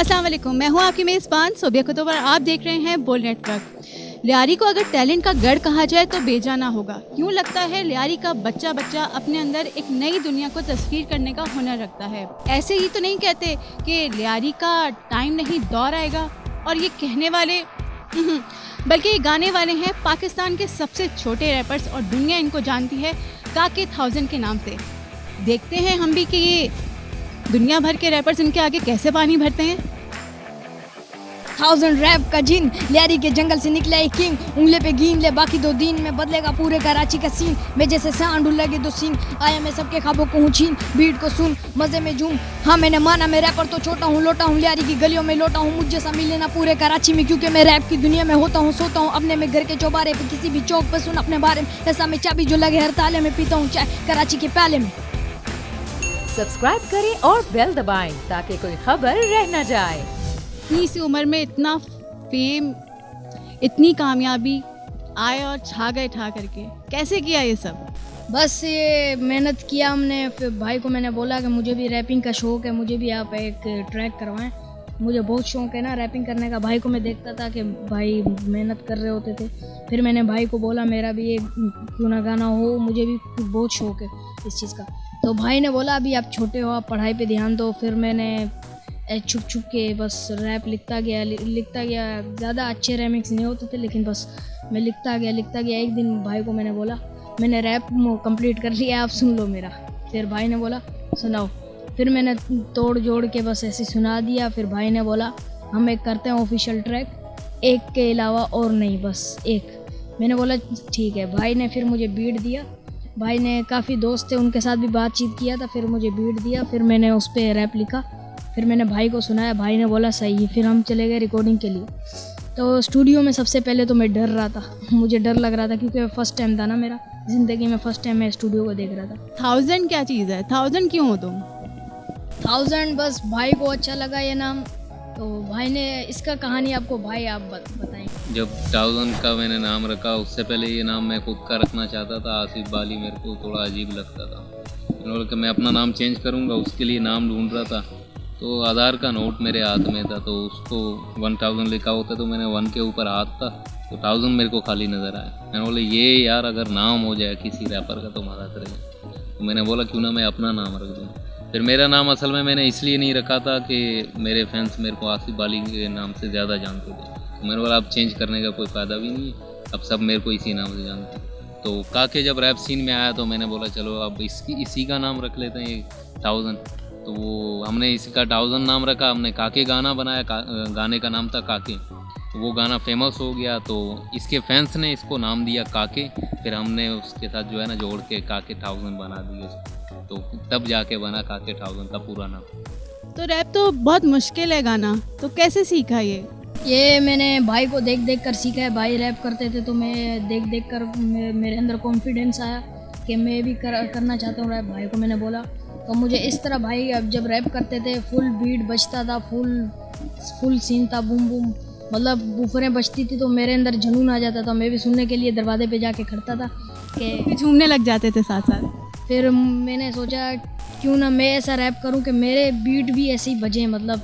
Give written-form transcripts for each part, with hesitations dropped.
अस्सलाम वालेकुम, मैं हूँ आपकी मेज़बान सोबिया कुतुब और आप देख रहे हैं बोल नेटवर्क। लियारी को अगर टैलेंट का गढ़ कहा जाए तो बेजाना होगा। यूँ लगता है लियारी का बच्चा बच्चा अपने अंदर एक नई दुनिया को तस्वीर करने का हुनर रखता है। ऐसे ही तो नहीं कहते कि लियारी का टाइम नहीं दौर आएगा। और ये कहने वाले बल्कि ये गाने वाले हैं पाकिस्तान के सबसे छोटे रैपर्स और दुनिया इनको जानती है काके 1000 के नाम से। देखते हैं हम भी कि ये दुनिया भर के रैपर्स इनके आगे कैसे पानी भरते हैं। 1000 रैप का जिन, लियारी के जंगल से निकला एक किंग, उंगले पे गिन ले बाकी 2 दिन में बदलेगा पूरे कराची का सीन। मैं जैसे सांड लगे 2 सीन, आया मैं सबके ख्वाबों को हूँ छीन, बीट को सुन मजे में झूम। हाँ मैंने माना मैं रैपर तो छोटा हूँ, लोटा हूँ लियारी की गलियों में लोटा हूँ। मुझ जैसा मिले ना पूरे कराची में, क्योंकि मैं रैप की दुनिया में होता हूँ। सोता हूँ अपने में घर के चौबारे पे, किसी भी चौक पे सुन अपने बारे में। ऐसा में चाबी जो लगे हर ताले में, पीता हूँ चाय कराची के प्याले में। सब्सक्राइब करें और बेल दबाएं ताकि कोई खबर रह न जाए। इतनी सी उम्र में इतना फेम, इतनी कामयाबी आए और छा गए ठा करके, कैसे किया ये सब? बस ये मेहनत किया हमने। फिर भाई को मैंने बोला कि मुझे भी रैपिंग का शौक़ है, मुझे भी आप एक ट्रैक करवाएं। मुझे बहुत शौक़ है ना रैपिंग करने का। भाई को मैं देखता था कि भाई मेहनत कर रहे होते थे। फिर मैंने भाई को बोला मेरा भी ये क्यों ना गाना हो, मुझे भी बहुत शौक़ है इस चीज़ का। तो भाई ने बोला अभी आप छोटे हो, आप पढ़ाई पे ध्यान दो। फिर मैंने छुप छुप के बस रैप लिखता गया। ज़्यादा अच्छे रैमिक्स नहीं होते थे, लेकिन बस मैं लिखता गया। एक दिन भाई को मैंने बोला मैंने रैप कंप्लीट कर लिया, आप सुन लो मेरा। फिर भाई ने बोला सुनाओ। फिर मैंने तोड़ जोड़ के बस ऐसे सुना दिया। फिर भाई ने बोला हम एक करते हैं ऑफिशियल ट्रैक, एक के अलावा और नहीं, बस एक। मैंने बोला ठीक है। भाई ने फिर मुझे बीट दिया। भाई ने काफ़ी दोस्त थे, उनके साथ भी बातचीत किया था। फिर मुझे बीट दिया, फिर मैंने उस पर रैप लिखा। फिर मैंने भाई को सुनाया, भाई ने बोला सही है। फिर हम चले गए रिकॉर्डिंग के लिए। तो स्टूडियो में सबसे पहले तो मैं डर रहा था, मुझे डर लग रहा था क्योंकि फर्स्ट टाइम था ना मेरा ज़िंदगी में, फर्स्ट टाइम मैं स्टूडियो को देख रहा था। 1000 क्या चीज़ है? 1000 क्यों हो तुम? 1000 बस भाई को अच्छा लगा ये नाम, तो भाई ने इसका कहानी आपको भाई आप बताएं। जब 1000 का मैंने नाम रखा, उससे पहले ये नाम मैं खुद का रखना चाहता था, आसिफ बाली। मेरे को थोड़ा अजीब लगता था, कि मैं अपना नाम चेंज करूँगा, उसके लिए नाम ढूंढ रहा था। तो आधार का नोट मेरे हाथ में था, तो उसको 1000 लिखा होता, तो मैंने 1 के ऊपर हाथ था, तो 1000 मेरे को खाली नज़र आया। मैंने बोला ये यार अगर नाम हो जाए किसी रैपर का तो मज़ा करेगा। तो मैंने बोला क्यों ना मैं अपना नाम रख दूँ। फिर मेरा नाम असल में मैंने इसलिए नहीं रखा था कि मेरे फैंस मेरे को आसिफ बाली के नाम से ज़्यादा जानते थे। तो मैंने बोला अब चेंज करने का कोई फ़ायदा भी नहीं है, अब सब मेरे को इसी नाम से जानते हैं। तो काके जब रैप सीन में आया तो मैंने बोला चलो अब इसी का नाम रख लेते हैं 1000। तो वो हमने इसी का 1000 नाम रखा। हमने काके गाना बनाया, गाने का नाम था काके। तो वो गाना फेमस हो गया, तो इसके फैंस ने इसको नाम दिया काके। फिर हमने उसके साथ जो है ना जोड़ के काके 1000 बना दिए, तो तब जाके बना काके 1000 का पूरा नाम। तो रैप तो बहुत मुश्किल है गाना, तो कैसे सीखा ये? मैंने भाई को देख कर सीखा है। भाई रैप करते थे तो मैं देख कर मेरे अंदर कॉन्फिडेंस आया कि मैं भी करना चाहता हूँ रैप। भाई को मैंने बोला तो मुझे इस तरह भाई अब जब रैप करते थे फुल बीट बजता था, फुल सीन था, बूम बूम, मतलब बूफरें बजती थी, तो मेरे अंदर जुनून आ जाता था। मैं भी सुनने के लिए दरवाजे पे जाके खड़ता था कि झूमने लग जाते थे साथ साथ। फिर मैंने सोचा क्यों ना मैं ऐसा रैप करूं कि मेरे बीट भी ऐसे ही बजें, मतलब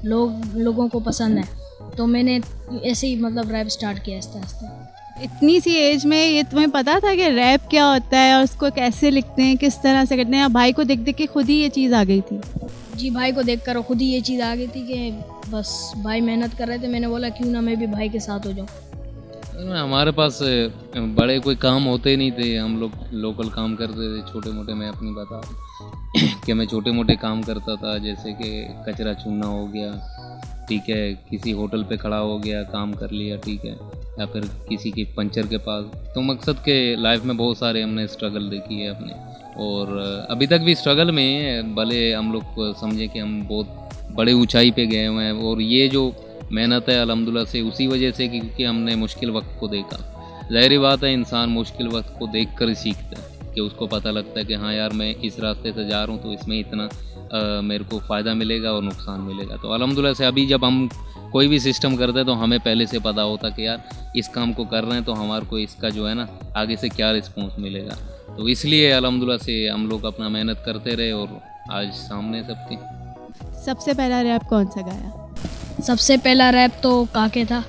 लोगों को पसंद है। तो मैंने ऐसे ही मतलब रैप स्टार्ट किया आस्ते आस्ते। इतनी सी एज में ये तुम्हें पता था कि रैप क्या होता है और उसको कैसे लिखते हैं, किस तरह से करते हैं? या भाई को देख के खुद ही ये चीज़ आ गई थी? जी भाई को देखकर खुद ही ये चीज़ आ गई थी कि बस भाई मेहनत कर रहे थे। मैंने बोला क्यों ना मैं भी भाई के साथ हो जाऊँ। हमारे पास बड़े कोई काम होते नहीं थे, हम लोग लोकल काम करते थे छोटे मोटे। मैं अपनी बता कि मैं छोटे मोटे काम करता था, जैसे कि कचरा चुनना हो गया, ठीक है, किसी होटल पे खड़ा हो गया काम कर लिया, ठीक है, या फिर किसी की पंचर के पास। तो मकसद के लाइफ में बहुत सारे हमने स्ट्रगल देखी है अपने, और अभी तक भी स्ट्रगल में है। भले हम लोग समझें कि हम बहुत बड़े ऊंचाई पे गए हुए हैं, और ये जो मेहनत है अल्हम्दुलिल्लाह से उसी वजह से क्योंकि हमने मुश्किल वक्त को देखा। ज़ाहिर बात है इंसान मुश्किल वक्त को देख कर ही सीखता है, कि उसको पता लगता है कि हाँ यार मैं इस रास्ते से जा रहा हूँ तो इसमें इतना मेरे को फ़ायदा मिलेगा और नुकसान मिलेगा। तो अल्हम्दुलिल्लाह से अभी जब हम कोई भी सिस्टम करते हैं तो हमें पहले से पता होता कि यार इस काम को कर रहे हैं तो हमारे को इसका जो है ना आगे से क्या रिस्पॉन्स मिलेगा। तो इसलिए अल्हम्दुलिल्लाह से हम लोग अपना मेहनत करते रहे और आज सामने सबके। सबसे पहला रैप कौन सा गाया? सबसे पहला रैप तो काके था।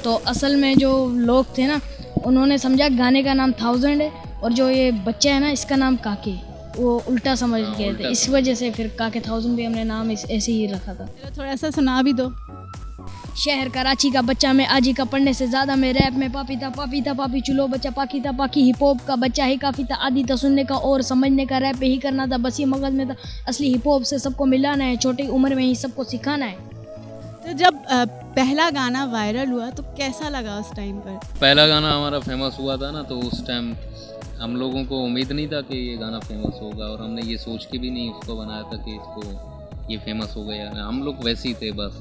तो असल में जो लोग थे ना, उन्होंने समझा गाने का नाम 1000 है और जो ये बच्चा है ना इसका नाम काके, वो उल्टा समझ गए थे। इस वजह से फिर काके 1000 भी हमने नाम ऐसे ही रखा था। चलो थोड़ा सा सुना भी दो। शहर कराची का बच्चा मैं आजी का पढ़ने से ज़्यादा मैं रैप में पापी था पापी चुलो बच्चा पाकी था पाकी, हिप हॉप का बच्चा ही काफ़ी था, आदि था सुनने का और समझने का, रैप ही करना था बस ये मगज में था, असली हिप हॉप से सबको मिलाना है, छोटी उम्र में ही सबको सिखाना है। तो जब पहला गाना वायरल हुआ तो कैसा लगा उस टाइम पर? पहला गाना हमारा फेमस हुआ था ना, तो उस टाइम हम लोगों को उम्मीद नहीं था कि ये गाना फेमस होगा, और हमने ये सोच के भी नहीं उसको बनाया था कि इसको ये फेमस हो गया। हम लोग वैसे ही थे, बस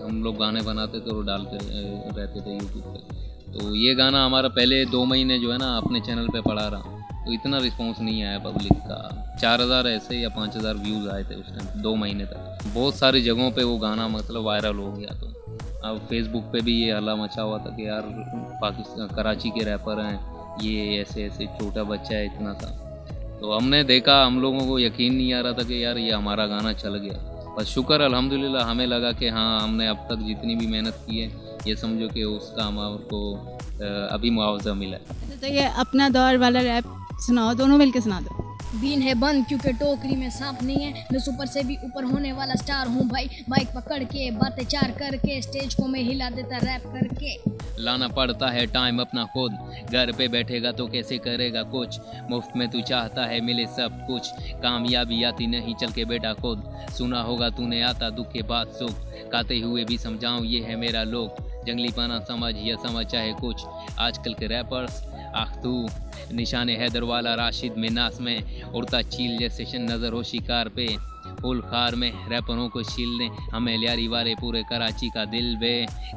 हम लोग गाने बनाते थे और डालते रहते थे यूट्यूब पे। तो ये गाना हमारा पहले 2 महीने जो है ना अपने चैनल पे पड़ा रहा, तो इतना रिस्पांस नहीं आया पब्लिक का। 4000 ऐसे या 5000 व्यूज़ आए थे उस टाइम 2 महीने तक। बहुत सारी जगहों पे वो गाना मतलब वायरल हो गया। तो अब फेसबुक पे भी ये हल्ला मचा हुआ था कि यार पाकिस्तान कराची के रैपर हैं, ये ऐसे ऐसे छोटा बच्चा है इतना सा। तो हमने देखा, हम लोगों को यकीन नहीं आ रहा था कि यार ये हमारा गाना चल गया। बस शुक्र अल्हम्दुलिल्लाह, हमें लगा कि हाँ हमने अब तक जितनी भी मेहनत की है ये समझो कि उसका हमको अभी मुआवजा मिला है। तो ये अपना दौर वाला रैप सुनाओ, दोनों मिलके सुना दो। बीन है बंद क्योंकि टोकरी में सांप नहीं है, मैं सुपर से भी ऊपर होने वाला स्टार हूँ भाई, माइक पकड़ के बातें चार करके स्टेज को मैं हिला देता रैप करके। लाना पड़ता है टाइम अपना खुद, घर पे बैठेगा तो कैसे करेगा कुछ, मुफ्त में तू चाहता है मिले सब कुछ, कामयाबी आती नहीं चल के बेटा खुद, सुना होगा तूने आता दुख के बाद सुख, गाते हुए भी समझाऊं ये है मेरा लोग, जंगली पाना समझ या समझ चाहे कुछ, आजकल के रैपर्स आख तू निशान हैदर वाला राशिद में नास में, उड़ता चील जैसे नज़र हो शिकार पे, फुल खार में रैपरों को छीलने, हमें लियारी वाले पूरे कराची का दिल बे,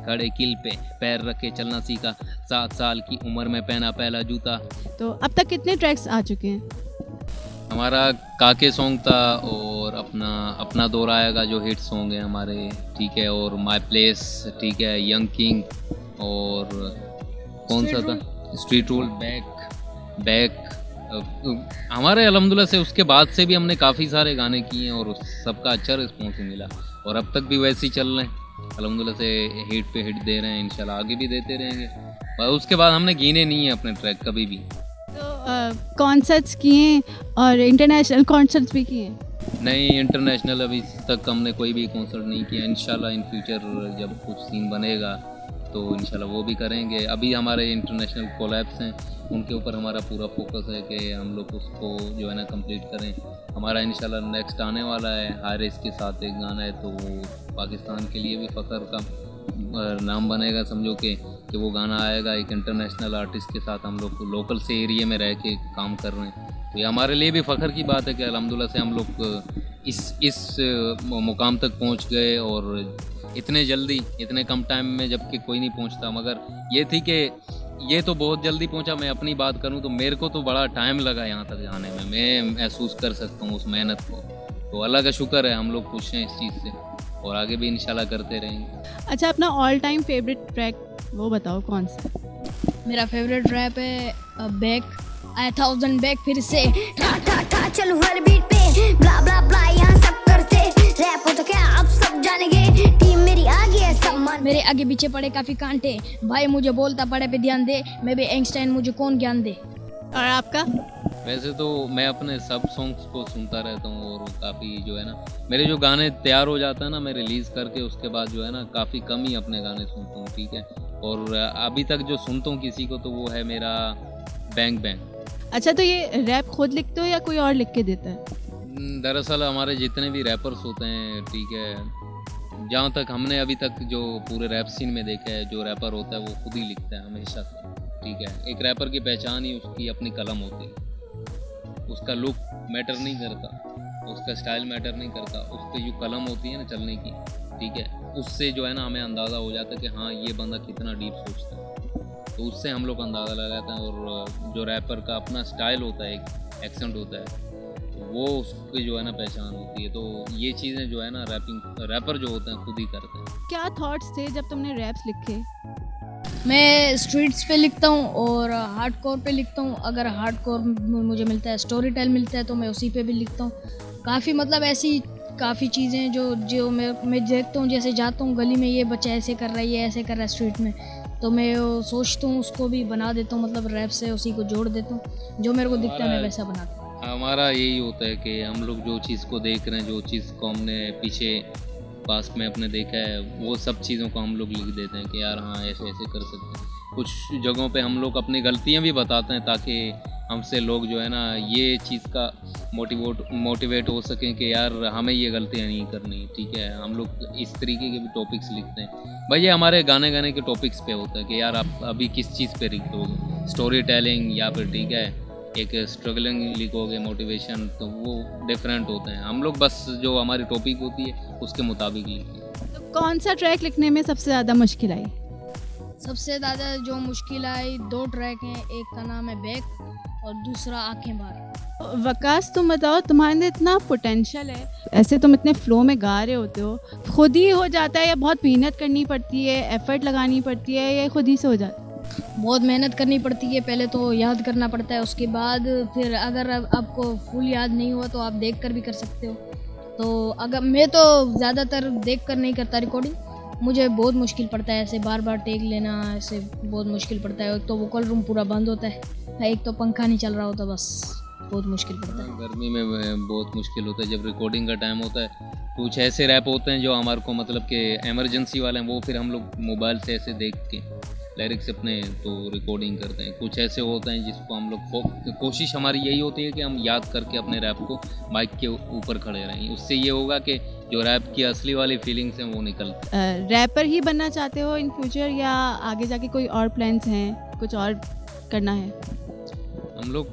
खड़े किल पे पैर रख के चलना सीखा, 7 साल की उम्र में पहना पहला जूता। तो अब तक कितने ट्रैक्स आ चुके हैं? हमारा काके सॉन्ग था, और अपना दौर आएगा जो हिट सॉन्ग है हमारे, ठीक है, और माय प्लेस, ठीक है, यंग किंग, और कौन सा था स्ट्रीट रूल, बैक हमारे अल्हम्दुलिल्लाह से उसके बाद से भी हमने काफ़ी सारे गाने किए हैं और सबका अच्छा रिस्पॉन्स मिला, और अब तक भी वैसे ही चल रहे हैं अल्हम्दुलिल्लाह से, हिट पे हिट दे रहे हैं, इंशाल्लाह आगे भी देते रहेंगे। और उसके बाद हमने गिने नहीं है अपने ट्रैक कभी भी। तो कॉन्सर्ट्स किए और इंटरनेशनल कॉन्सर्ट्स भी किए? नहीं, इंटरनेशनल अभी तक हमने कोई भी कॉन्सर्ट नहीं किया। इंशाल्लाह इन फ्यूचर जब कुछ सीन बनेगा तो इंशाल्लाह वो भी करेंगे। अभी हमारे इंटरनेशनल कोलैब्स हैं, उनके ऊपर हमारा पूरा फोकस है कि हम लोग उसको जो है ना कंप्लीट करें। हमारा इंशाल्लाह नेक्स्ट आने वाला है हारिस के साथ एक गाना है, तो वो पाकिस्तान के लिए भी फ़ख्र का नाम बनेगा, समझो कि वो गाना आएगा एक इंटरनेशनल आर्टिस्ट के साथ। हम लोग लोकल से एरिया में रह के काम कर रहे हैं, तो ये हमारे लिए भी फ़ख्र की बात है कि अल्हम्दुलिल्लाह से हम लोग इस मुकाम तक पहुंच गए, और इतने जल्दी इतने कम टाइम में, जबकि कोई नहीं पहुंचता। मगर ये थी कि ये तो बहुत जल्दी पहुंचा। मैं अपनी बात करूं तो मेरे को तो बड़ा टाइम लगा यहाँ तक जाने में, मैं महसूस कर सकता हूँ उस मेहनत को। तो अल्लाह का शुक्र है, हम लोग खुश हैं इस चीज़ से, और आगे भी इंशाल्लाह करते रहेंगे। अच्छा, अपना ऑल टाइम फेवरेट ट्रैक वो बताओ कौन सा? मेरा फेवरेट रैप है बैक, आया 1000 बैक फिर से, टा टा टा चलो हर बीट पे, ब्ला ब्ला ब्ला यहाँ सब करते, रैप हो तो क्या आप सब जानेंगे, टीम मेरी आगे है सम्मान, मेरे आगे पीछे पड़े काफी कांटे, भाई मुझे बोलता पड़े पे ध्यान दे, मैं भी एंगस्टाइन मुझे कौन ज्ञान दे। और आपका? वैसे तो मैं अपने सब सॉन्ग्स को सुनता रहता हूँ, और काफ़ी जो है ना मेरे जो गाने तैयार हो जाता है ना, मैं रिलीज़ करके उसके बाद जो है ना काफ़ी कम ही अपने गाने सुनता हूँ, ठीक है। और अभी तक जो सुनता हूँ किसी को तो वो है मेरा बैंग बैंग। अच्छा, तो ये रैप खुद लिखते हो या कोई और लिख के देता है? दरअसल हमारे जितने भी रैपर्स होते हैं, ठीक है, जहाँ तक हमने अभी तक जो पूरे रैप सीन में देखा है, जो रैपर होता है वो खुद ही लिखता है हमेशा से, ठीक है। एक रैपर की पहचान ही उसकी अपनी कलम होती है, उसका लुक मैटर नहीं करता, उसका स्टाइल मैटर नहीं करता, उसकी जो कलम होती है ना चलने की, ठीक है, उससे जो है ना हमें अंदाज़ा हो जाता है कि हाँ ये बंदा कितना डीप सोचता है। तो उससे हम लोग अंदाज़ा लगाते हैं। और जो रैपर का अपना स्टाइल होता है, एक एक्सेंट होता है, वो उसकी जो है ना पहचान होती है। तो ये चीज़ें जो है ना रैपर जो होते हैं खुद ही करते हैं। क्या थॉट्स थे जब तुमने रैप्स लिखे? मैं स्ट्रीट्स पे लिखता हूँ और हार्डकोर पे लिखता हूँ। अगर हार्डकोर मुझे मिलता है, स्टोरी टेल मिलता है, तो मैं उसी पे भी लिखता हूँ। काफ़ी मतलब ऐसी काफ़ी चीज़ें जो जो मैं देखता हूँ, जैसे जाता हूँ गली में, ये बच्चा ऐसे कर रहा है, ये ऐसे कर रहा है स्ट्रीट में, तो मैं वो सोचता हूँ उसको भी बना देता हूँ, मतलब रैप से उसी को जोड़ देता हूँ, जो मेरे को दिखता है मैं वैसा बनाता हूँ। हमारा यही होता है कि हम लोग जो चीज़ को देख रहे हैं, जो चीज़ को हमने पीछे पास में अपने देखा है, वो सब चीज़ों को हम लोग लिख देते हैं कि यार हाँ ऐसे ऐसे कर सकते हैं। कुछ जगहों पे हम लोग अपनी गलतियाँ भी बताते हैं ताकि हमसे लोग जो है ना ये चीज़ का मोटिवेट हो सकें कि यार हमें ये गलतियाँ नहीं करनी, ठीक है। हम लोग इस तरीके के भी टॉपिक्स लिखते हैं। भाई ये हमारे गाने के टॉपिक्स पे होता है कि यार आप अभी किस चीज़ पे लिखोगे, स्टोरी टेलिंग या फिर ठीक है एक स्ट्रगलिंग लिखोगे, मोटिवेशन, तो वो डिफरेंट होते हैं। हम लोग बस जो हमारी टॉपिक होती है उसके मुताबिक लिखते हैं। तो कौन सा ट्रैक लिखने में सबसे ज़्यादा मुश्किल आई? सबसे ज़्यादा जो मुश्किल आई 2 ट्रैक हैं, एक का नाम है बैक और दूसरा आंखें बार। वकास तुम बताओ, तुम्हारे अंदर इतना पोटेंशियल है, ऐसे तुम इतने फ्लो में गा रहे होते हो, खुद ही हो जाता है या बहुत मेहनत करनी पड़ती है, एफर्ट लगानी पड़ती है, या खुद ही से हो जाता है? बहुत मेहनत करनी पड़ती है, पहले तो याद करना पड़ता है, उसके बाद फिर अगर आपको फुल याद नहीं हुआ तो आप देख कर भी कर सकते हो। तो अगर मैं तो ज़्यादातर देख कर नहीं करता रिकॉर्डिंग, मुझे बहुत मुश्किल पड़ता है ऐसे बार बार टेक लेना, ऐसे बहुत मुश्किल पड़ता है। एक तो वोकल रूम पूरा बंद होता है, एक तो पंखा नहीं चल रहा होता, बस बहुत मुश्किल पड़ता है। गर्मी में बहुत मुश्किल होता है जब रिकॉर्डिंग का टाइम होता है। कुछ ऐसे रैप होते हैं जो हमारे को मतलब कि एमरजेंसी वाले हैं, वो फिर हम लोग मोबाइल से ऐसे देख के लिरिक्स अपने तो रिकॉर्डिंग करते हैं। कुछ ऐसे होते हैं जिसको हम लोग कोशिश हमारी यही होती है कि हम याद करके अपने रैप को माइक के ऊपर खड़े रहें। उससे ये होगा कि जो रैप की असली वाली फीलिंग्स हैं वो निकलती। रैपर ही बनना चाहते हो इन फ्यूचर, या आगे जाके कोई और प्लान्स हैं, कुछ और करना है? हम लोग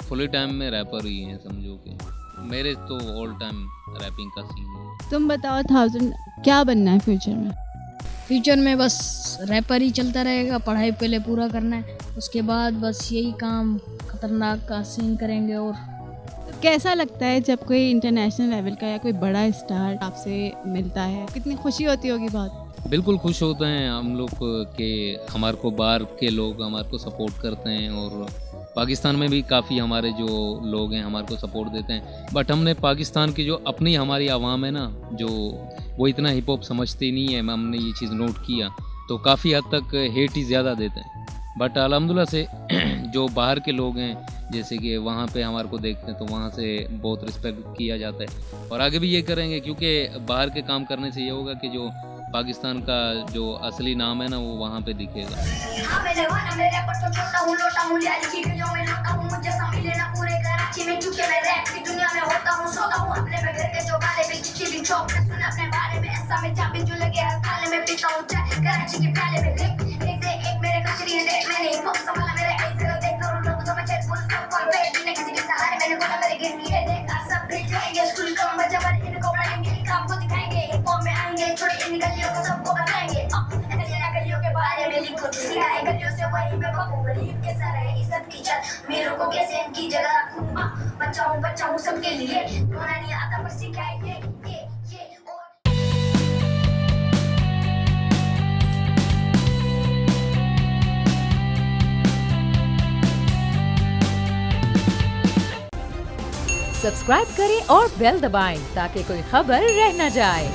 फुल टाइम में रैपर ही हैं समझो कि। मेरे तो ऑल टाइम रैपिंग का सीन है। तुम बताओ 1000 क्या बनना है फ्यूचर में? फ्यूचर में बस रैपर ही चलता रहेगा, पढ़ाई पहले पूरा करना है, उसके बाद बस यही काम खतरनाक का सीन करेंगे। और तो कैसा लगता है जब कोई इंटरनेशनल लेवल का या कोई बड़ा स्टार आपसे मिलता है? कितनी खुशी होती होगी? बहुत। बिल्कुल खुश होते हैं हम लोग कि हमारे को बाहर के लोग हमारे को सपोर्ट करते हैं, और पाकिस्तान में भी काफ़ी हमारे जो लोग हैं हमारे को सपोर्ट देते हैं। बट हमने पाकिस्तान की जो अपनी हमारी आवाम है ना, जो वो इतना हिप हॉप समझती नहीं है, हमने ये चीज़ नोट किया, तो काफ़ी हद तक हेट ही ज़्यादा देते हैं। बट अल्हम्दुलिल्लाह से जो बाहर के लोग हैं जैसे कि वहाँ पे हमारे को देखते हैं तो वहाँ से बहुत रिस्पेक्ट किया जाता है, और आगे भी ये करेंगे क्योंकि बाहर के काम करने से ये होगा कि जो पाकिस्तान का जो असली नाम है ना वो वहाँ पे दिखेगा। मेरे को कैसे इनकी जगह रखूं, बच्चा हूँ सबके लिए, रोना नहीं आता पर सिखाए ये। सब्सक्राइब करें और बेल दबाएं ताकि कोई खबर रह न जाए।